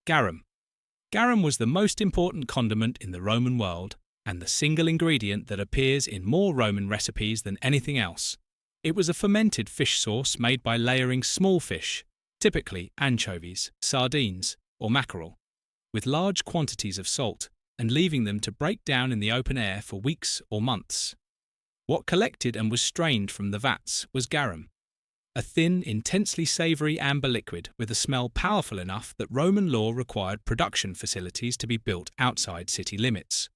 Garum. Garum was the most important condiment in the Roman world and the single ingredient that appears in more Roman recipes than anything else. It was a fermented fish sauce made by layering small fish, typically anchovies, sardines, or mackerel, with large quantities of salt and leaving them to break down in the open air for weeks or months. What collected and was strained from the vats was garum, a thin, intensely savoury amber liquid with a smell powerful enough that Roman law required production facilities to be built outside city limits.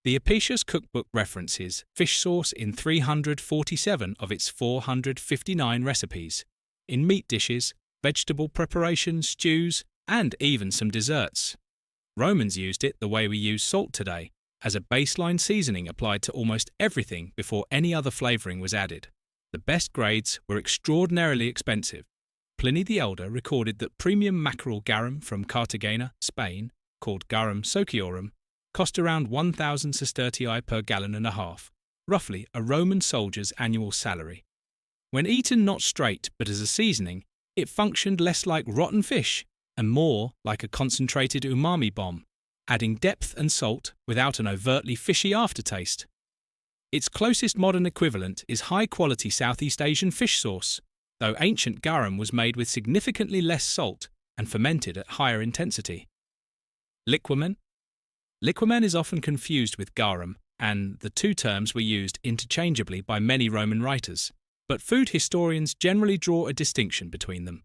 The Apicius cookbook references fish sauce in 347 of its 459 recipes, in meat dishes, vegetable preparations, stews, and even some desserts. Romans used it the way we use salt today, as a baseline seasoning applied to almost everything before any other flavouring was added. The best grades were extraordinarily expensive. Pliny the Elder recorded that premium mackerel garum from Cartagena, Spain, called Garum sociorum, cost around 1,000 sestertii per gallon and a half, roughly a Roman soldier's annual salary. When eaten not straight but as a seasoning, it functioned less like rotten fish and more like a concentrated umami bomb, adding depth and salt without an overtly fishy aftertaste. Its closest modern equivalent is high-quality Southeast Asian fish sauce, though ancient garum was made with significantly less salt and fermented at higher intensity. Liquamen. Liquamen is often confused with garum, and the two terms were used interchangeably by many Roman writers, but food historians generally draw a distinction between them.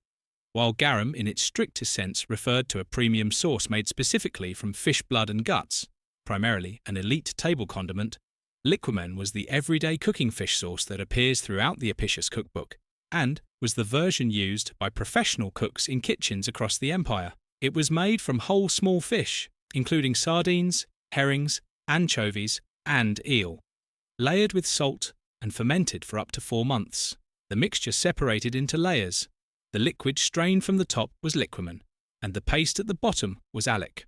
While garum in its strictest sense referred to a premium sauce made specifically from fish blood and guts, primarily an elite table condiment, liquamen was the everyday cooking fish sauce that appears throughout the Apicius cookbook, and was the version used by professional cooks in kitchens across the empire. It was made from whole small fish, including sardines, herrings, anchovies, and eel, layered with salt and fermented for up to 4 months. The mixture separated into layers. The liquid strained from the top was liquamen, and the paste at the bottom was Allec.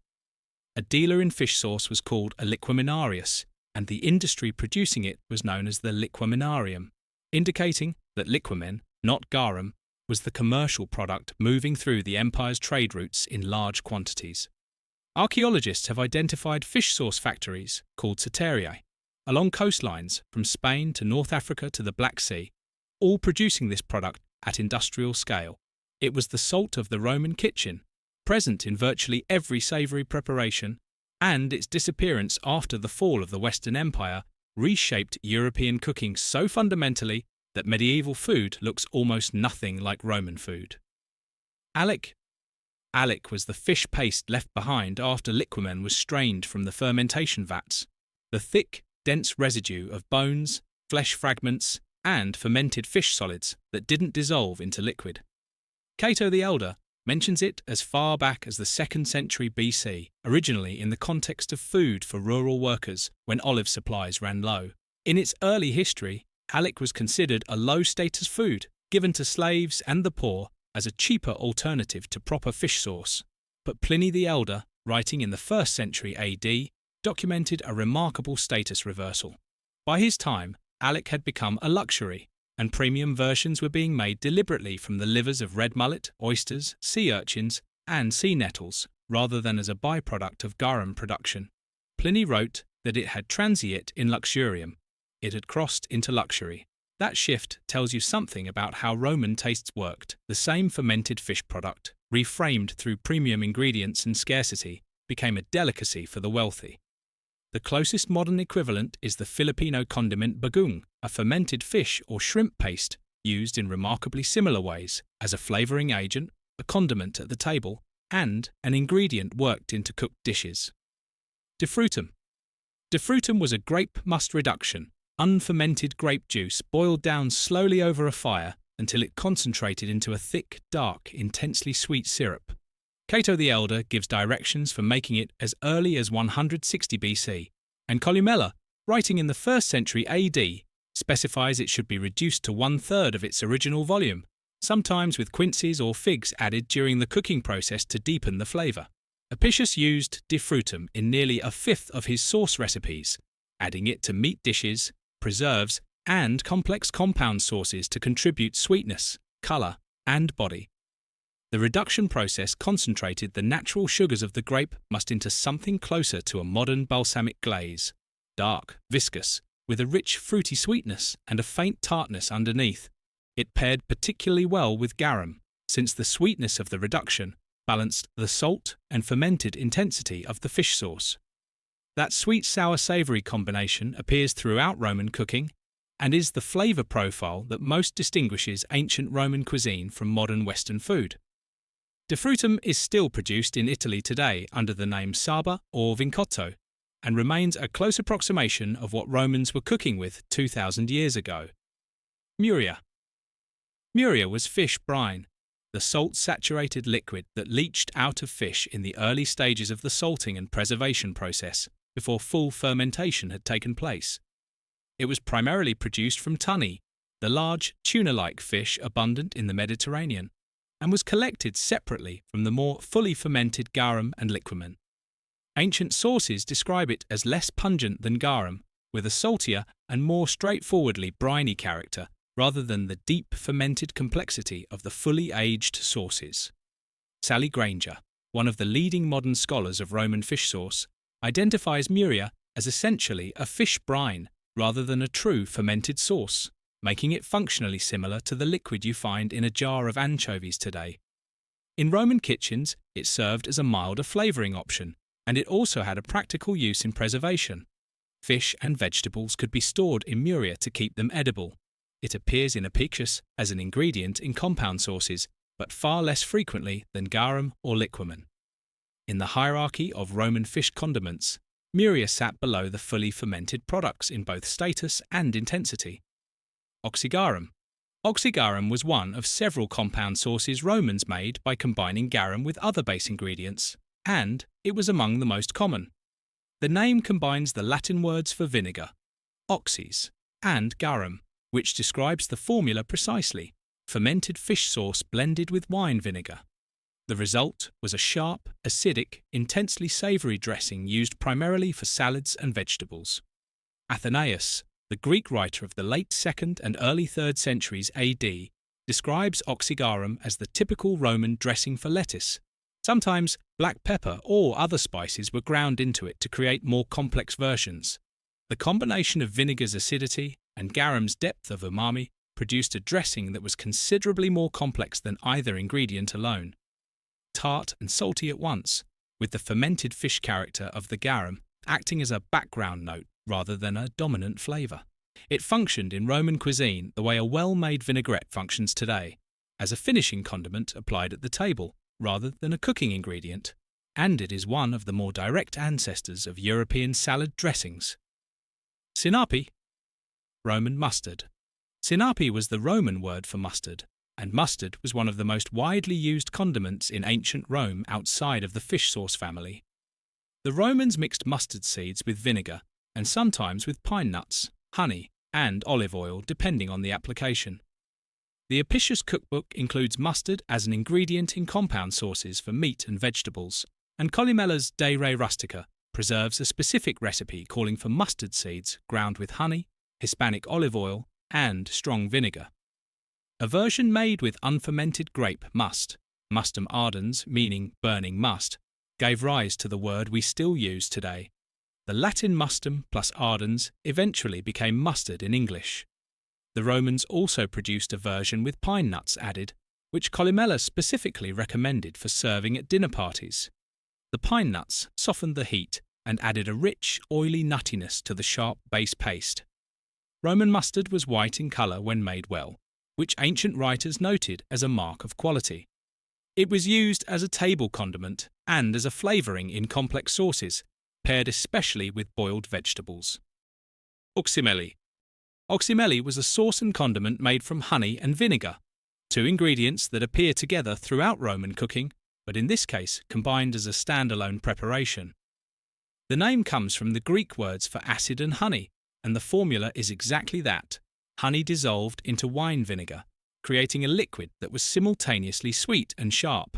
A dealer in fish sauce was called a liquaminarius, and the industry producing it was known as the liquaminarium, indicating that liquamen, not garum, was the commercial product moving through the empire's trade routes in large quantities. Archaeologists have identified fish sauce factories, called soteriae, along coastlines from Spain to North Africa to the Black Sea, all producing this product at industrial scale. It was the salt of the Roman kitchen, present in virtually every savoury preparation, and its disappearance after the fall of the Western Empire reshaped European cooking so fundamentally that medieval food looks almost nothing like Roman food. Allec. Allec was the fish paste left behind after liquamen was strained from the fermentation vats, the thick, dense residue of bones, flesh fragments, and fermented fish solids that didn't dissolve into liquid. Cato the Elder mentions it as far back as the 2nd century BC, originally in the context of food for rural workers when olive supplies ran low. In its early history, Allec was considered a low-status food, given to slaves and the poor as a cheaper alternative to proper fish sauce. But Pliny the Elder, writing in the 1st century AD, documented a remarkable status reversal. By his time, Allec had become a luxury, and premium versions were being made deliberately from the livers of red mullet, oysters, sea urchins, and sea nettles, rather than as a byproduct of garum production. Pliny wrote that it had transiet in luxuriam. It had crossed into luxury. That shift tells you something about how Roman tastes worked. The same fermented fish product, reframed through premium ingredients and scarcity, became a delicacy for the wealthy. The closest modern equivalent is the Filipino condiment bagoong, a fermented fish or shrimp paste used in remarkably similar ways as a flavouring agent, a condiment at the table, and an ingredient worked into cooked dishes. Defrutum. Defrutum was a grape must reduction, unfermented grape juice boiled down slowly over a fire until it concentrated into a thick, dark, intensely sweet syrup. Cato the Elder gives directions for making it as early as 160 BC, and Columella, writing in the 1st century AD, specifies it should be reduced to 1/3 of its original volume, sometimes with quinces or figs added during the cooking process to deepen the flavour. Apicius used defrutum in nearly 1/5 of his sauce recipes, adding it to meat dishes, preserves, and complex compound sauces to contribute sweetness, colour, and body. The reduction process concentrated the natural sugars of the grape must into something closer to a modern balsamic glaze, dark, viscous, with a rich fruity sweetness and a faint tartness underneath. It paired particularly well with garum, since the sweetness of the reduction balanced the salt and fermented intensity of the fish sauce. That sweet-sour-savoury combination appears throughout Roman cooking and is the flavour profile that most distinguishes ancient Roman cuisine from modern Western food. Defrutum is still produced in Italy today under the name saba or vincotto, and remains a close approximation of what Romans were cooking with 2,000 years ago. Muria. Muria was fish brine, the salt-saturated liquid that leached out of fish in the early stages of the salting and preservation process, before full fermentation had taken place. It was primarily produced from tunny, the large tuna-like fish abundant in the Mediterranean, and was collected separately from the more fully fermented garum and liquamen. Ancient sources describe it as less pungent than garum, with a saltier and more straightforwardly briny character, rather than the deep fermented complexity of the fully aged sauces. Sally Granger, one of the leading modern scholars of Roman fish sauce, identifies Muria as essentially a fish brine rather than a true fermented sauce, making it functionally similar to the liquid you find in a jar of anchovies today. In Roman kitchens, it served as a milder flavouring option, and it also had a practical use in preservation. Fish and vegetables could be stored in Muria to keep them edible. It appears in Apicius as an ingredient in compound sauces, but far less frequently than garum or liquamen. In the hierarchy of Roman fish condiments, Muria sat below the fully fermented products in both status and intensity. Oxygarum. Oxygarum was one of several compound sauces Romans made by combining garum with other base ingredients, and it was among the most common. The name combines the Latin words for vinegar, oxys, and garum, which describes the formula precisely: fermented fish sauce blended with wine vinegar. The result was a sharp, acidic, intensely savoury dressing used primarily for salads and vegetables. Athenaeus, the Greek writer of the late 2nd and early 3rd centuries AD, describes Oxygarum as the typical Roman dressing for lettuce. Sometimes black pepper or other spices were ground into it to create more complex versions. The combination of vinegar's acidity and garum's depth of umami produced a dressing that was considerably more complex than either ingredient alone. Tart and salty at once, with the fermented fish character of the garum acting as a background note rather than a dominant flavour. It functioned in Roman cuisine the way a well-made vinaigrette functions today, as a finishing condiment applied at the table rather than a cooking ingredient, and it is one of the more direct ancestors of European salad dressings. Sinapi. Roman mustard. Sinapi was the Roman word for mustard, and mustard was one of the most widely used condiments in ancient Rome outside of the fish sauce family. The Romans mixed mustard seeds with vinegar, and sometimes with pine nuts, honey, and olive oil depending on the application. The Apicius cookbook includes mustard as an ingredient in compound sauces for meat and vegetables, and Colimella's De Re Rustica preserves a specific recipe calling for mustard seeds ground with honey, Hispanic olive oil, and strong vinegar. A version made with unfermented grape must, mustum ardens meaning burning must, gave rise to the word we still use today. The Latin mustum plus ardens eventually became mustard in English. The Romans also produced a version with pine nuts added, which Colimella specifically recommended for serving at dinner parties. The pine nuts softened the heat and added a rich, oily nuttiness to the sharp base paste. Roman mustard was white in colour when made well, which ancient writers noted as a mark of quality. It was used as a table condiment and as a flavouring in complex sauces, paired especially with boiled vegetables. Oxymeli. Oxymeli was a sauce and condiment made from honey and vinegar, two ingredients that appear together throughout Roman cooking, but in this case combined as a standalone preparation. The name comes from the Greek words for acid and honey, and the formula is exactly that: honey dissolved into wine vinegar, creating a liquid that was simultaneously sweet and sharp.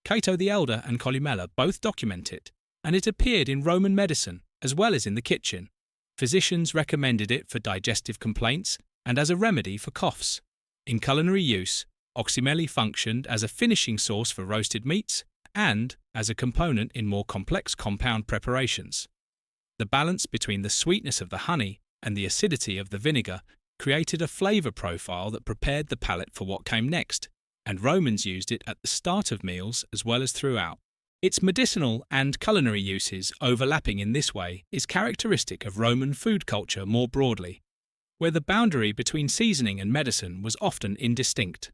Cato the Elder and Colimella both document it, and it appeared in Roman medicine as well as in the kitchen. Physicians recommended it for digestive complaints and as a remedy for coughs. In culinary use, Oxymeli functioned as a finishing sauce for roasted meats and as a component in more complex compound preparations. The balance between the sweetness of the honey and the acidity of the vinegar created a flavour profile that prepared the palate for what came next, and Romans used it at the start of meals as well as throughout. Its medicinal and culinary uses overlapping in this way is characteristic of Roman food culture more broadly, where the boundary between seasoning and medicine was often indistinct.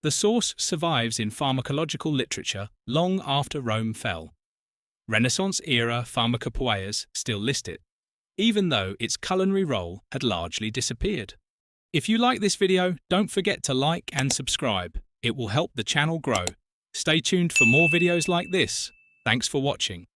The sauce survives in pharmacological literature long after Rome fell. Renaissance-era pharmacopoeias still list it, even though its culinary role had largely disappeared. If you like this video, don't forget to like and subscribe. It will help the channel grow. Stay tuned for more videos like this. Thanks for watching.